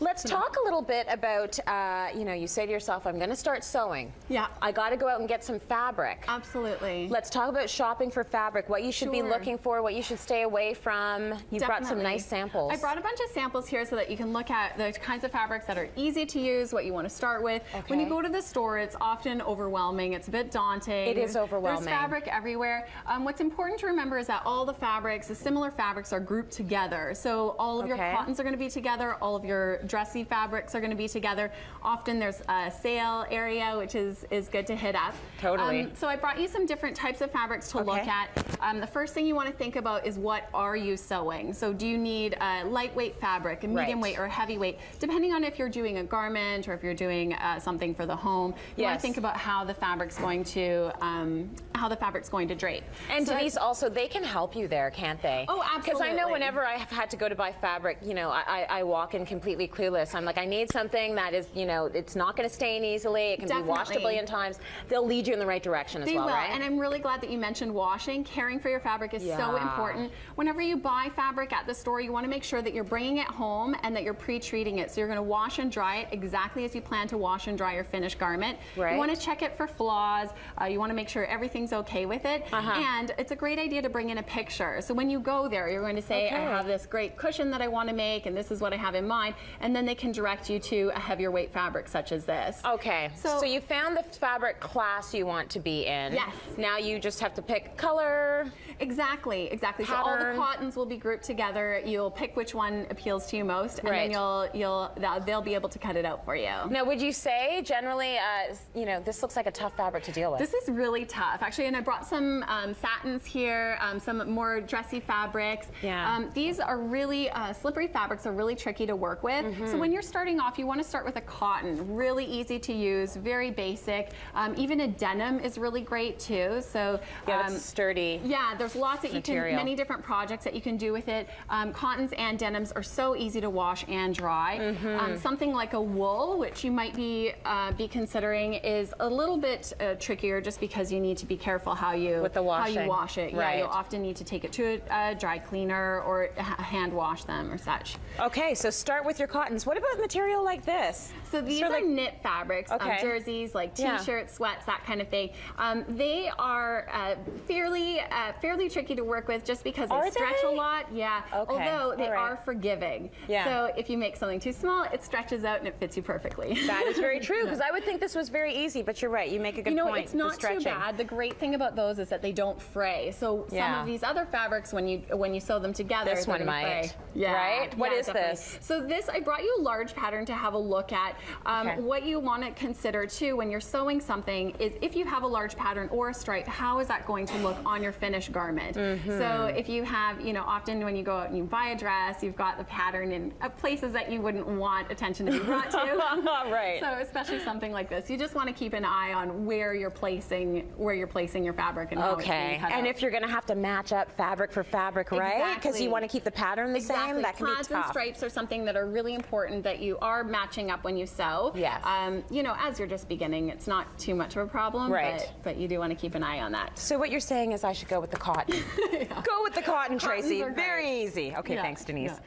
Let's talk a little bit about, you know, you say to yourself, I'm going to start sewing. Yeah. I got to go out and get some fabric. Absolutely. Let's talk about shopping for fabric, what you should be looking for, what you should stay away from. You've brought some nice samples. I brought a bunch of samples here so that you can look at the kinds of fabrics that are easy to use, what you want to start with. Okay. When you go to the store, it's often overwhelming. It's a bit daunting. It is overwhelming. There's fabric everywhere. What's important to remember is that all the fabrics, the similar fabrics, are grouped together. So all of your cottons are going to be together, all of your dressy fabrics are going to be together. Often there's a sale area, which is good to hit up. Totally. So I brought you some different types of fabrics to look at. The first thing you want to think about is, what are you sewing? So do you need a lightweight fabric, a medium weight, or a heavy weight? Depending on if you're doing a garment or if you're doing something for the home, you want to think about how the fabric's going to drape. And so Denise, also, they can help you there, can't they? Oh, absolutely. Because I know whenever I have had to go to buy fabric, you know, I walk in completely clueless. I'm like, I need something that is, you know, it's not going to stain easily. It can be washed a billion times. They'll lead you in the right direction as well, right? And I'm really glad that you mentioned washing. Caring for your fabric is so important. Whenever you buy fabric at the store, you want to make sure that you're bringing it home and that you're pre-treating it. So you're going to wash and dry it exactly as you plan to wash and dry your finished garment. You want to check it for flaws. You want to make sure everything's okay with it. And it's a great idea to bring in a picture. So when you go there, you're going to say, I have this great cushion that I want to make, and this is what I have in mind. And then they can direct you to a heavier weight fabric such as this. Okay. So you found the fabric class you want to be in. Yes. Now you just have to pick color. Exactly. Pattern. So all the cottons will be grouped together. You'll pick which one appeals to you most, and then they'll be able to cut it out for you. Now, would you say generally, you know, this looks like a tough fabric to deal with? This is really tough, actually, and I brought some satins here, some more dressy fabrics. These are really slippery fabrics, are really tricky to work with. So when you're starting off, you want to start with a cotton, really easy to use, very basic. Even a denim is really great too. So it's sturdy. Yeah, there's lots that many different projects that you can do with it. Cottons and denims are so easy to wash and dry. Something like a wool, which you might be considering, is a little bit trickier, just because you need to be careful how you wash it. Yeah, you'll often need to take it to a dry cleaner or hand wash them or such. Okay, so start with your cottons. What about material like this? So these are knit fabrics, jerseys, like t-shirts, sweats, that kind of thing. They are fairly tricky to work with, just because they stretch a lot. Yeah, although they are forgiving. So if you make something too small, it stretches out and it fits you perfectly. That is very true, because I would think this was very easy, but you're right. You make a good point. It's not too bad. The great thing about those is that they don't fray. So some of these other fabrics, when you sew them together, this one might. Fray. Right? What is this? So this, I brought you a large pattern to have a look at. What you want to consider too when you're sewing something is, if you have a large pattern or a stripe, how is that going to look on your finished garment? So if you have, you know, often when you go out and you buy a dress, you've got the pattern in places that you wouldn't want attention to be brought to. So especially something like this, you just want to keep an eye on where you're placing your fabric and how it's being cut out. If you're going to have to match up fabric for fabric, right? Because you want to keep the pattern the same. That can be tough. Plaids and stripes are something that are really important that you are matching up when you sew. You know, as you're just beginning, it's not too much of a problem, but you do want to keep an eye on that. So what you're saying is I should go with the cotton. Go with the cotton, Tracy. Very easy. Okay, thanks, Denise.